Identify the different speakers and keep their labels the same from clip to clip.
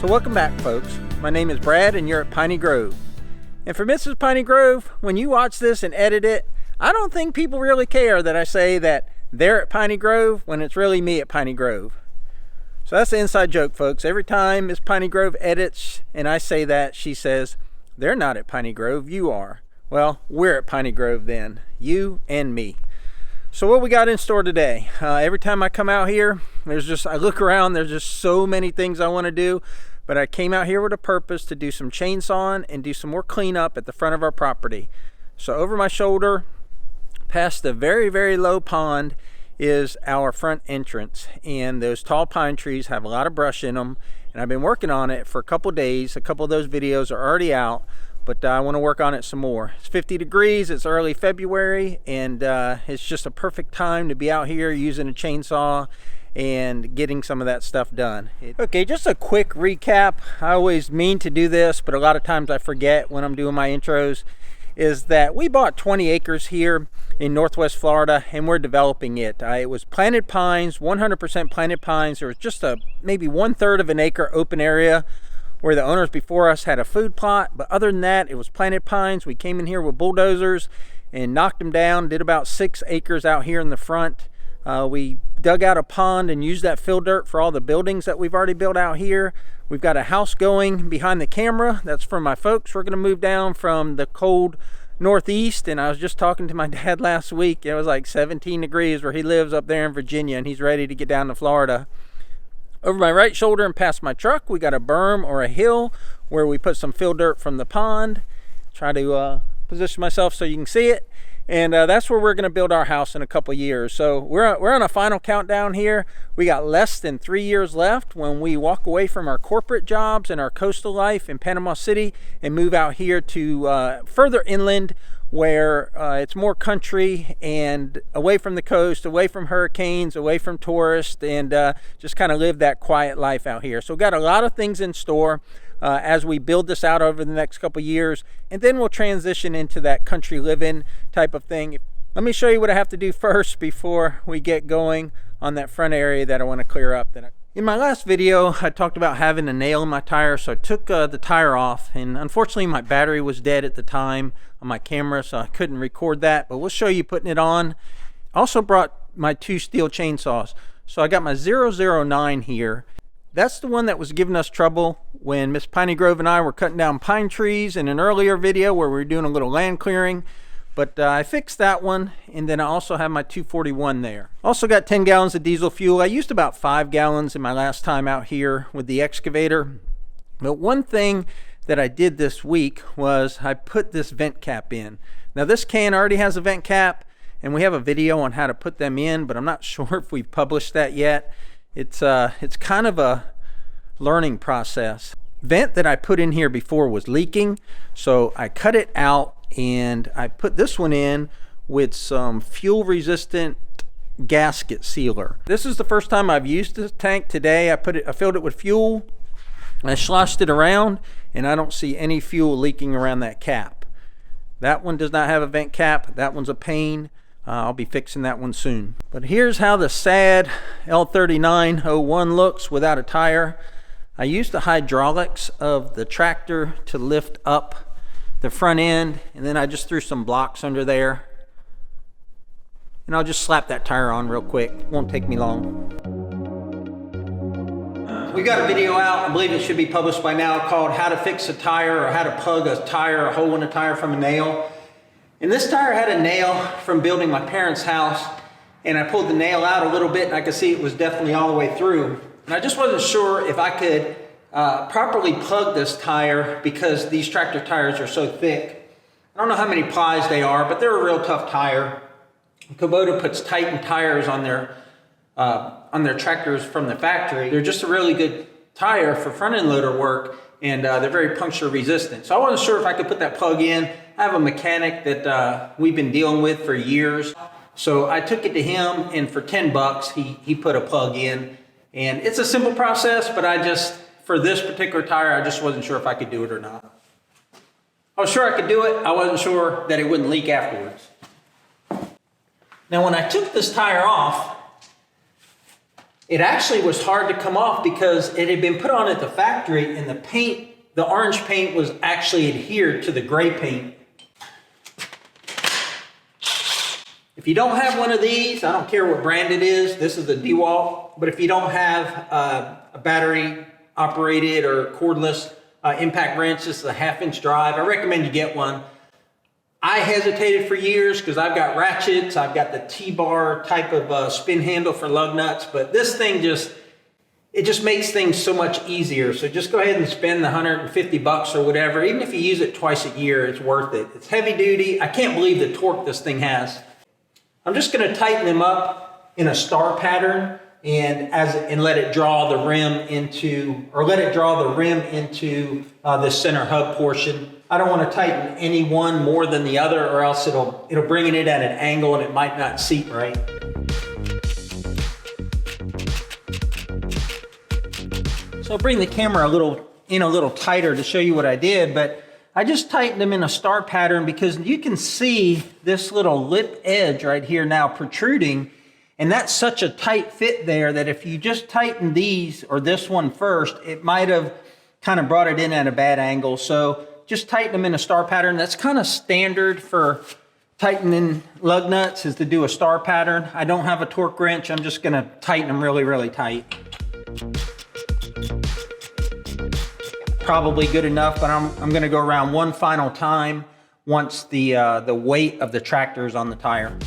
Speaker 1: So welcome back, folks. My name is Brad and you're at Piney Grove. And for Mrs. Piney Grove, when you watch this and edit it, I don't think people really care that I say that they're at Piney Grove when it's really me at Piney Grove. So that's the inside joke, folks. Every time Miss Piney Grove edits and I say that, she says, they're not at Piney Grove, you are. Well, we're at Piney Grove then, you and me. So what we got in store today? Every time I come out here, I look around, there's just so many things I want to do. But I came out here with a purpose to do some chainsawing and do some more cleanup at the front of our property. So over my shoulder, past the very, very low pond, is our front entrance. And those tall pine trees have a lot of brush in them. And I've been working on it for a couple days. A couple of those videos are already out, but I want to work on it some more. It's 50 degrees, it's early February, and it's just a perfect time to be out here using a chainsaw and getting some of that stuff done. Okay, just a quick recap. I always mean to do this, but a lot of times I forget when I'm doing my intros, is that we bought 20 acres here in Northwest Florida and we're developing it. It was planted pines, 100% planted pines. There was just maybe 1/3 of an acre open area where the owners before us had a food plot, but other than that, it was planted pines. We came in here with bulldozers and knocked them down, did about 6 acres out here in the front. We dug out a pond and used that fill dirt for all the buildings that we've already built out here. We've got a house going behind the camera. That's for my folks. We're going to move down from the cold northeast, and I was just talking to my dad last week. It was like 17 degrees where he lives up there in Virginia, and he's ready to get down to Florida. Over my right shoulder and past my truck, we got a berm or a hill where we put some fill dirt from the pond. Try to position myself so you can see it. And that's where we're going to build our house in a couple years. So we're on a final countdown here. We got less than 3 years left when we walk away from our corporate jobs and our coastal life in Panama City and move out here to further inland where it's more country and away from the coast, away from hurricanes, away from tourists, and just kind of live that quiet life out here. So we've got a lot of things in store as we build this out over the next couple years, and then we'll transition into that country living type of thing. Let me show you what I have to do first before we get going on that front area that I want to clear up. In my last video, I talked about having a nail in my tire, so I took the tire off, and unfortunately my battery was dead at the time on my camera, so I couldn't record that, but we'll show you putting it on. I also brought my 2 steel chainsaws. So I got my 009 here. That's the one that was giving us trouble when Miss Piney Grove and I were cutting down pine trees in an earlier video where we were doing a little land clearing. But I fixed that one, and then I also have my 241 there. Also got 10 gallons of diesel fuel. I used about 5 gallons in my last time out here with the excavator. But one thing that I did this week was I put this vent cap in. Now this can already has a vent cap, and we have a video on how to put them in, but I'm not sure if we've published that yet. It's kind of a learning process. Vent that I put in here before was leaking, so I cut it out and I put this one in with some fuel resistant gasket sealer. This is the first time I've used this tank today. I filled it with fuel, I sloshed it around, and I don't see any fuel leaking around that cap. That one does not have a vent cap. That one's a pain. I'll be fixing that one soon. But here's how the sad L3901 looks without a tire. I used the hydraulics of the tractor to lift up the front end, and then I just threw some blocks under there. And I'll just slap that tire on real quick. Won't take me long. We got a video out, I believe it should be published by now, called How to Fix a Tire, or How to Plug a Tire, a hole in a tire from a nail. And this tire had a nail from building my parents' house, and I pulled the nail out a little bit and I could see it was definitely all the way through. And I just wasn't sure if I could properly plug this tire because these tractor tires are so thick. I don't know how many plies they are, but they're a real tough tire. Kubota puts Titan tires on their tractors from the factory. They're just a really good tire for front end loader work, and they're very puncture resistant. So I wasn't sure if I could put that plug in. I have a mechanic that we've been dealing with for years. So I took it to him, and for 10 bucks, he put a plug in. And it's a simple process, but for this particular tire, I just wasn't sure if I could do it or not. I was sure I could do it. I wasn't sure that it wouldn't leak afterwards. Now, when I took this tire off, It actually was hard to come off because it had been put on at the factory and the paint, the orange paint was actually adhered to the gray paint. If you don't have one of these, I don't care what brand it is, this is the DeWalt, but if you don't have a battery operated or cordless impact wrench, this is a 1/2-inch drive, I recommend you get one. I hesitated for years because I've got ratchets, I've got the T-bar type of spin handle for lug nuts, but this thing it just makes things so much easier. So just go ahead and spend the $150 or whatever. Even if you use it twice a year, it's worth it. It's heavy duty. I can't believe the torque this thing has. I'm just going to tighten them up in a star pattern and let it draw the rim into, the center hub portion. I don't want to tighten any one more than the other, or else it'll bring it at an angle and it might not seat right. So I'll bring the camera a little tighter to show you what I did, but I just tightened them in a star pattern because you can see this little lip edge right here now protruding, and that's such a tight fit there that if you just tighten these or this one first, it might have kind of brought it in at a bad angle. So just tighten them in a star pattern. That's kind of standard for tightening lug nuts, is to do a star pattern. I don't have a torque wrench. I'm just going to tighten them really, really tight. Probably good enough, but I'm going to go around one final time once the weight of the tractor is on the tire.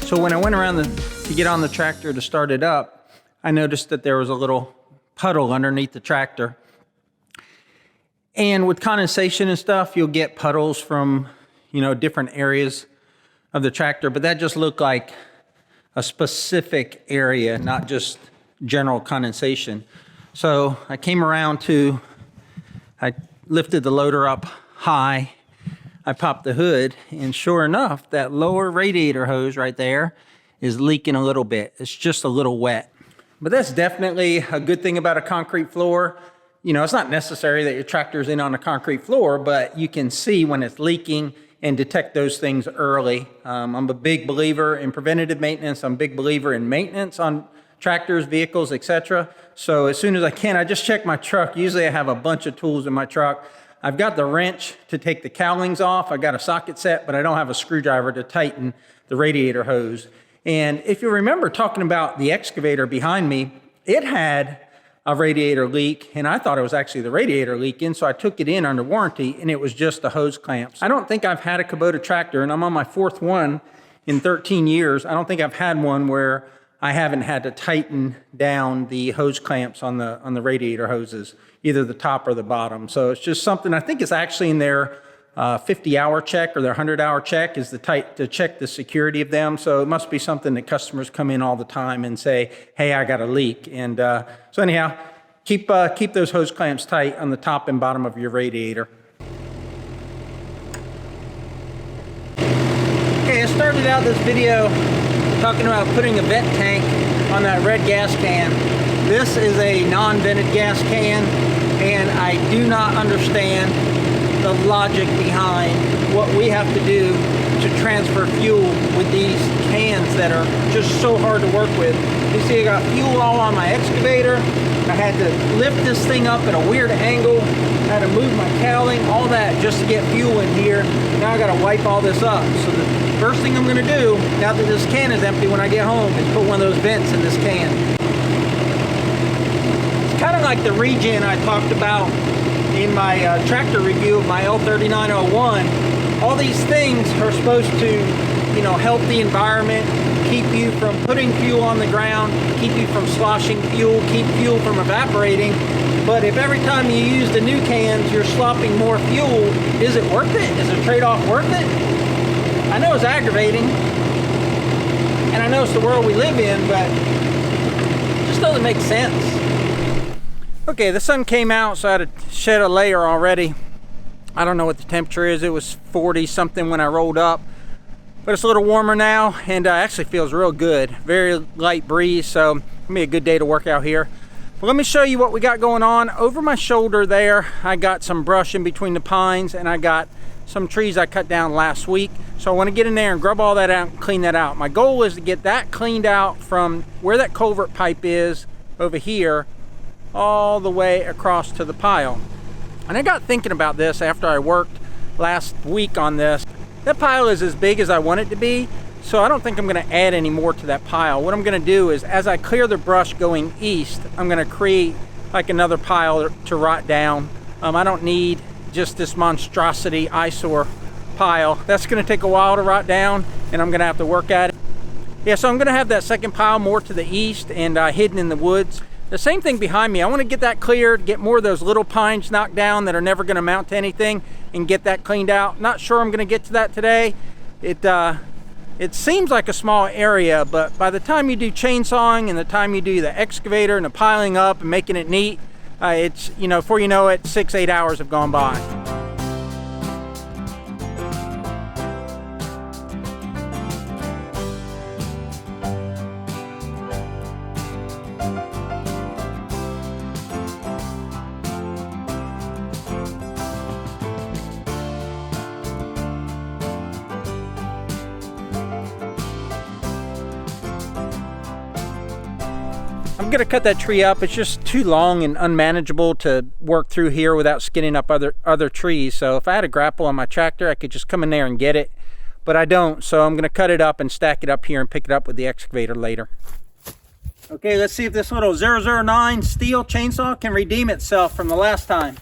Speaker 1: So when I went around to get on the tractor to start it up, I noticed that there was a little puddle underneath the tractor. And with condensation and stuff, you'll get puddles from, different areas of the tractor, but that just looked like a specific area, not just general condensation. So I came around I lifted the loader up high, I popped the hood, and sure enough, that lower radiator hose right there is leaking a little bit. It's just a little wet. But that's definitely a good thing about a concrete floor. It's not necessary that your tractor's in on a concrete floor, but you can see when it's leaking and detect those things early. I'm a big believer in preventative maintenance. I'm a big believer in maintenance on tractors, vehicles, etc. So as soon as I can, I just check my truck. Usually I have a bunch of tools in my truck. I've got the wrench to take the cowlings off. I got a socket set, but I don't have a screwdriver to tighten the radiator hose. And if you remember talking about the excavator behind me, it had a radiator leak, and I thought it was actually the radiator leaking, so I took it in under warranty, and it was just the hose clamps. I don't think I've had a Kubota tractor, and I'm on my 4th one in 13 years. I don't think I've had one where I haven't had to tighten down the hose clamps on the radiator hoses, either the top or the bottom. So it's just something, I think it's actually in their 50-hour check or their 100-hour check is to check the security of them. So it must be something that customers come in all the time and say, hey, I got a leak. And so anyhow, keep those hose clamps tight on the top and bottom of your radiator. Okay, I started out this video talking about putting a vent tank on that red gas can. This is a non-vented gas can, and I do not understand the logic behind what we have to do to transfer fuel with these cans that are just so hard to work with. You see I got fuel all on my excavator. I had to lift this thing up at a weird angle. I had to move my cowling, all that just to get fuel in here. Now I gotta wipe all this up. So the first thing I'm gonna do, now that this can is empty when I get home, is put one of those vents in this can. It's kind of like the regen I talked about in my tractor review of my L3901. All these things are supposed to, help the environment, keep you from putting fuel on the ground, keep you from sloshing fuel, keep fuel from evaporating. But if every time you use the new cans, you're slopping more fuel, is it worth it? Is the trade-off worth it? I know it's aggravating, and I know it's the world we live in, but it just doesn't make sense. Okay, the sun came out, so I had to shed a layer already. I don't know what the temperature is. It was 40 something when I rolled up, but it's a little warmer now, and actually feels real good. Very light breeze, so it's gonna be a good day to work out here. Well, let me show you what we got going on. Over my shoulder there, I got some brush in between the pines, and I got some trees I cut down last week. So I want to get in there and grub all that out and clean that out. My goal is to get that cleaned out from where that culvert pipe is over here all the way across to the pile. And I got thinking about this after I worked last week on this. That pile is as big as I want it to be, so I don't think I'm going to add any more to that pile. What I'm going to do is, as I clear the brush going east, I'm going to create like another pile to rot down. I don't need just this monstrosity eyesore pile. That's going to take a while to rot down, and I'm going to have to work at it. Yeah, so I'm going to have that second pile more to the east and hidden in the woods. The same thing behind me. I want to get that cleared, get more of those little pines knocked down that are never going to mount to anything, and get that cleaned out. Not sure I'm going to get to that today. It seems like a small area, but by the time you do chainsawing and the time you do the excavator and the piling up and making it neat, it's, you know, before you know it, 6-8 hours have gone by. I'm gonna cut that tree up. It's just too long and unmanageable to work through here without skinning up other trees. So if I had a grapple on my tractor, I could just come in there and get it, but I don't. So I'm gonna cut it up and stack it up here and pick it up with the excavator later. Okay, let's see if this little 009 steel chainsaw can redeem itself from the last time.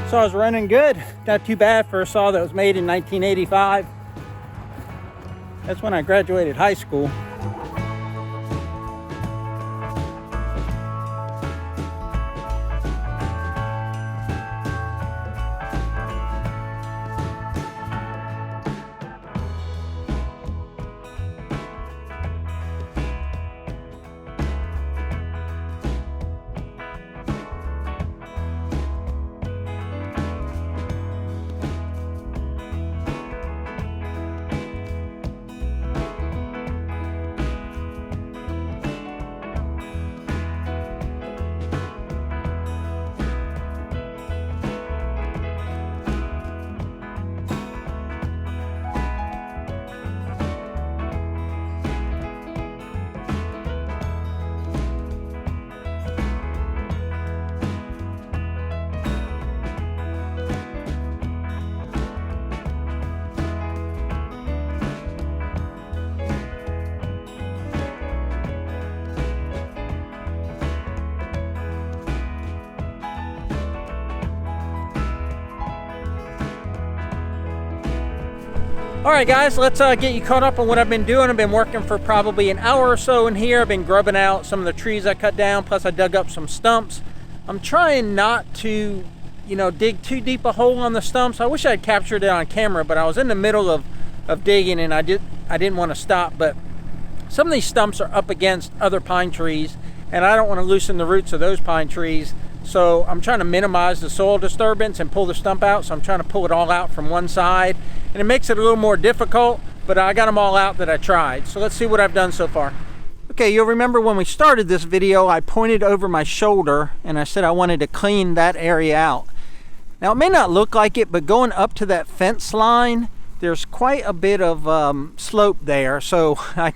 Speaker 1: Saw is running good. Not too bad for a saw that was made in 1985. That's when I graduated high school. All right, guys, let's get you caught up on what I've been doing. I've been working for probably an hour or so in here. I've been grubbing out some of the trees I cut down, plus I dug up some stumps. I'm trying not to, you know, dig too deep a hole on the stumps. I wish I had captured it on camera, but I was in the middle of digging and I didn't want to stop. But some of these stumps are up against other pine trees, and I don't want to loosen the roots of those pine trees. So I'm trying to minimize the soil disturbance and pull the stump out. So I'm trying to pull it all out from one side, and it makes it a little more difficult, but I got them all out that I tried. So let's see what I've done so far. Okay, you'll remember when we started this video, I pointed over my shoulder and I said I wanted to clean that area out. Now it may not look like it, but going up to that fence line, there's quite a bit of slope there. So I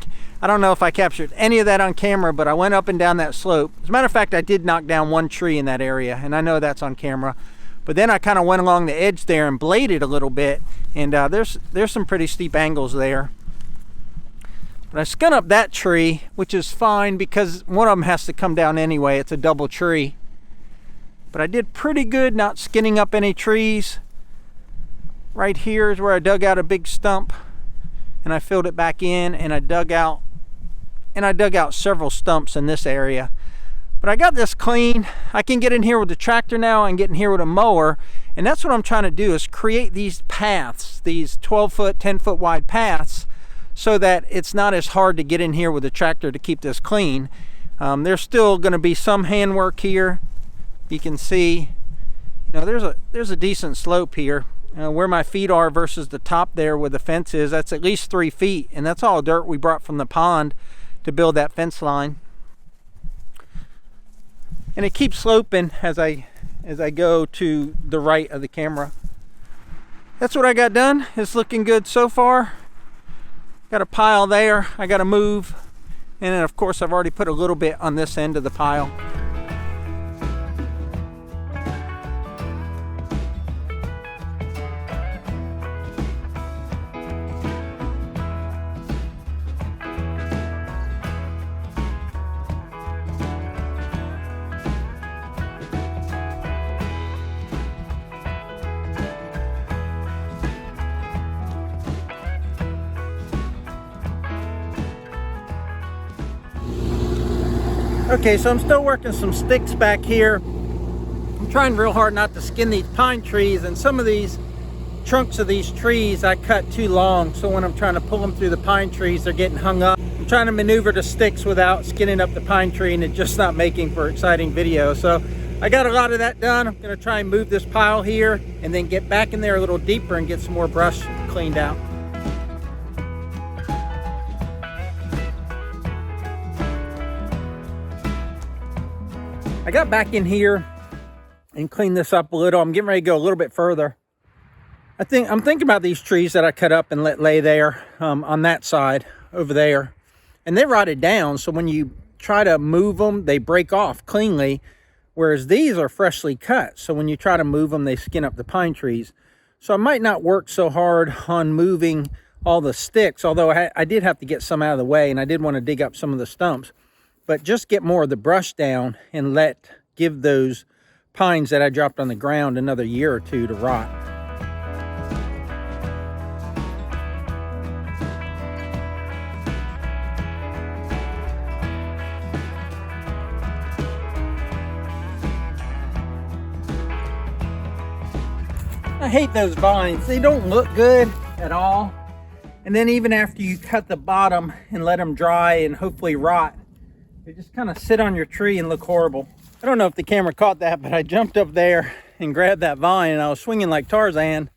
Speaker 1: don't know if I captured any of that on camera, but I went up and down that slope. As a matter of fact, I did knock down one tree in that area, and I know that's on camera. But then I kind of went along the edge there and bladed a little bit, and there's some pretty steep angles there. But I skinned up that tree, which is fine because one of them has to come down anyway. It's a double tree. But I did pretty good not skinning up any trees. Right here is where I dug out a big stump, and I filled it back in, and I dug out several stumps in this area. But I got this clean. I can get in here with the tractor now and get in here with a mower, and that's what I'm trying to do, is create these paths, these 12-foot, 10-foot wide paths, so that it's not as hard to get in here with the tractor to keep this clean. There's still going to be some handwork here. You can see, you know, there's a decent slope here. Where my feet are versus the top there where the fence is, that's at least 3 feet, and that's all dirt we brought from the pond to build that fence line. And it keeps sloping as I go to the right of the camera. That's what I got done. It's looking good so far. Got a pile there I got to move, and then of course I've already put a little bit on this end of the pile. Okay, so I'm still working some sticks back here. I'm trying real hard not to skin these pine trees, and some of these trunks of these trees I cut too long, so when I'm trying to pull them through the pine trees, they're getting hung up. I'm trying to maneuver the sticks without skinning up the pine tree, and it's just not making for exciting video. So I got a lot of that done. I'm going to try and move this pile here and then get back in there a little deeper and get some more brush cleaned out. I got back in here and cleaned this up a little. I'm getting ready to go a little bit further. I'm thinking about these trees that I cut up and let lay there on that side over there. And they rotted down, so when you try to move them, they break off cleanly, whereas these are freshly cut. So when you try to move them, they skin up the pine trees. So I might not work so hard on moving all the sticks, although I did have to get some out of the way, and I did want to dig up some of the stumps. But just get more of the brush down and give those pines that I dropped on the ground another year or two to rot. I hate those vines. They don't look good at all. And then even after you cut the bottom and let them dry and hopefully rot, they just kind of sit on your tree and look horrible. I don't know if the camera caught that, but I jumped up there and grabbed that vine, and I was swinging like Tarzan,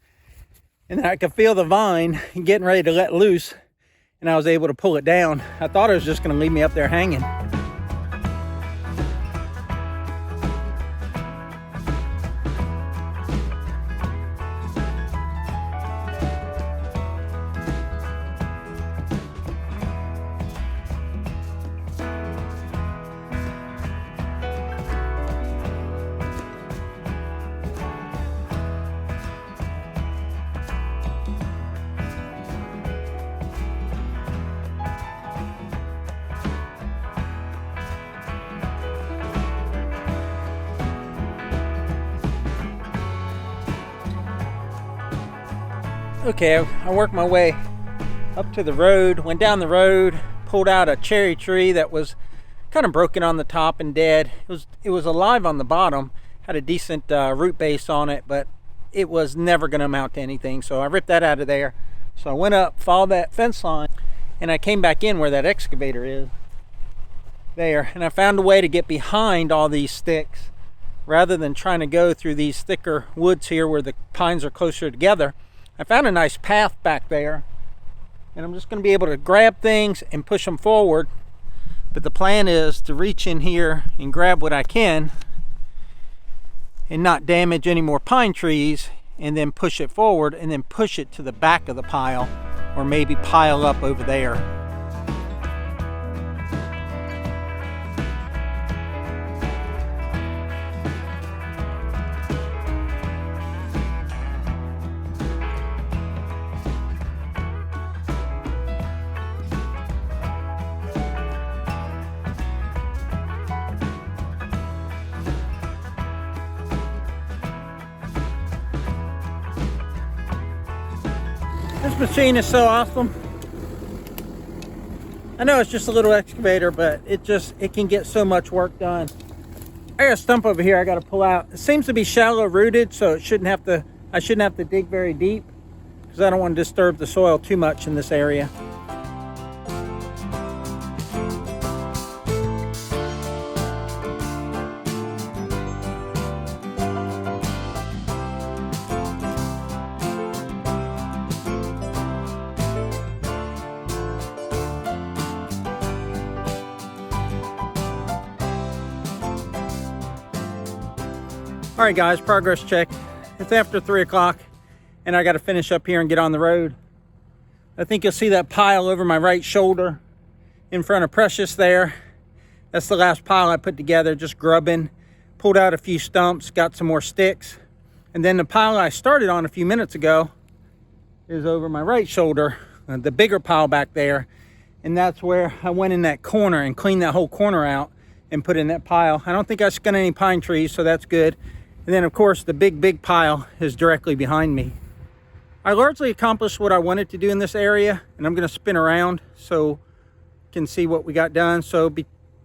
Speaker 1: and then I could feel the vine getting ready to let loose, and I was able to pull it down. I thought it was just going to leave me up there hanging. Okay, I worked my way up to the road, went down the road, pulled out a cherry tree that was kind of broken on the top and dead. It was alive on the bottom, had a decent root base on it, but it was never going to amount to anything. So I ripped that out of there. So I went up, followed that fence line, and I came back in where that excavator is there. And I found a way to get behind all these sticks rather than trying to go through these thicker woods here where the pines are closer together. I found a nice path back there, and I'm just going to be able to grab things and push them forward. But the plan is to reach in here and grab what I can and not damage any more pine trees and then push it forward and then push it to the back of the pile, or maybe pile up over there. This machine is so awesome. I know it's just a little excavator, but it can get so much work done. I got a stump over here I got to pull out. It seems to be shallow rooted, so I shouldn't have to dig very deep, because I don't want to disturb the soil too much in this area. All right guys, progress check. It's after 3 o'clock and I got to finish up here and get on the road. I think you'll see that pile over my right shoulder in front of Precious there. That's the last pile I put together, just grubbing. Pulled out a few stumps, got some more sticks. And then the pile I started on a few minutes ago is over my right shoulder, the bigger pile back there. And that's where I went in that corner and cleaned that whole corner out and put in that pile. I don't think I skinned any pine trees, so that's good. And then of course the big pile is directly behind me. I largely accomplished what I wanted to do in this area, and I'm going to spin around so you can see what we got done. So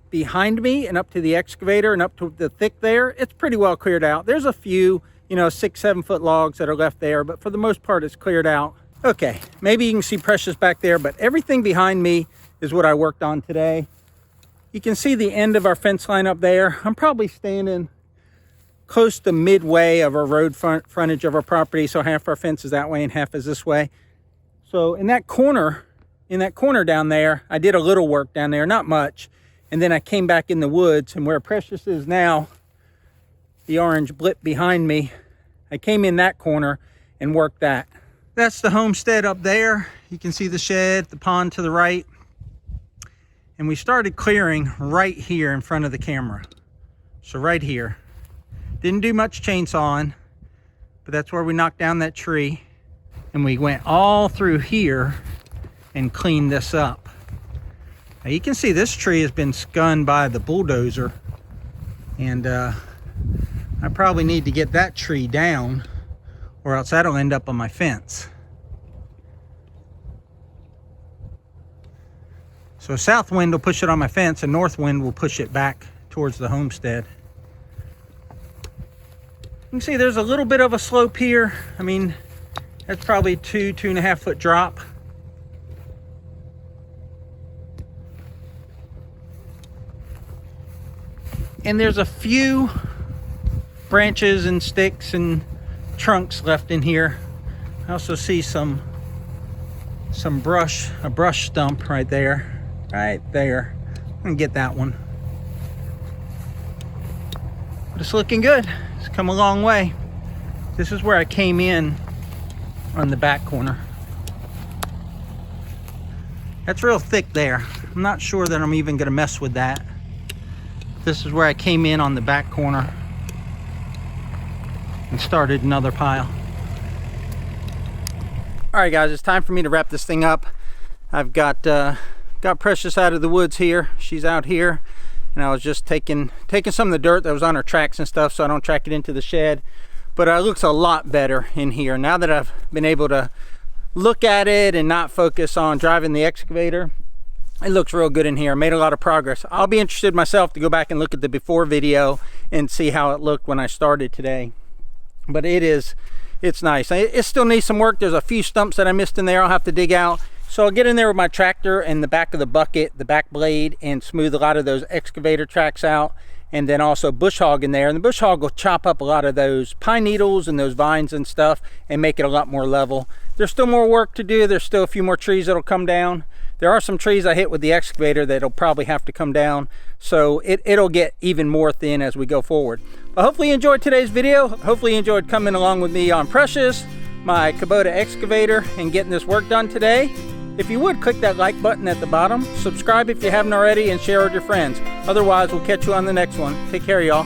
Speaker 1: behind me and up to the excavator and up to the thick there, it's pretty well cleared out. There's a few, 6-7 foot logs that are left there, but for the most part it's cleared out. Okay, maybe you can see Precious back there, but everything behind me is what I worked on today. You can see the end of our fence line up there. I'm probably standing close to midway of our road frontage of our property, so half our fence is that way and half is this way. So in that corner down there, I did a little work down there, not much, and then I came back in the woods, and where Precious is now, the orange blip behind me, I came in that corner and worked that. That's the homestead up there. You can see the shed, the pond to the right, and we started clearing right here in front of the camera. So right here. Didn't do much chainsawing, but that's where we knocked down that tree, and we went all through here and cleaned this up. Now you can see this tree has been skunned by the bulldozer, and I probably need to get that tree down, or else that'll end up on my fence. So south wind will push it on my fence, and north wind will push it back towards the homestead. You can see there's a little bit of a slope here. I mean, that's probably 2.5 foot drop. And there's a few branches and sticks and trunks left in here. I also see some brush, a brush stump right there. Right there. I'm gonna get that one. But it's looking good. It's come a long way. This is where I came in on the back corner. That's real thick there. I'm not sure that I'm even gonna mess with that. This is where I came in on the back corner and started another pile. All right guys, it's time for me to wrap this thing up. I've got Precious out of the woods here. She's out here. And I was just taking some of the dirt that was on her tracks and stuff, so I don't track it into the shed. But it looks a lot better in here now that I've been able to look at it and not focus on driving the excavator. It looks real good in here. I made a lot of progress. I'll be interested myself to go back and look at the before video and see how it looked when I started today. But it's nice. It still needs some work. There's a few stumps that I missed in there I'll have to dig out. So I'll get in there with my tractor and the back of the bucket, the back blade, and smooth a lot of those excavator tracks out, and then also bush hog in there. And the bush hog will chop up a lot of those pine needles and those vines and stuff and make it a lot more level. There's still more work to do. There's still a few more trees that'll come down. There are some trees I hit with the excavator that'll probably have to come down, so it'll get even more thin as we go forward. Well, hopefully you enjoyed today's video. Hopefully you enjoyed coming along with me on Precious, my Kubota excavator, and getting this work done today. If you would, click that like button at the bottom, subscribe if you haven't already, and share with your friends. Otherwise, we'll catch you on the next one. Take care, y'all.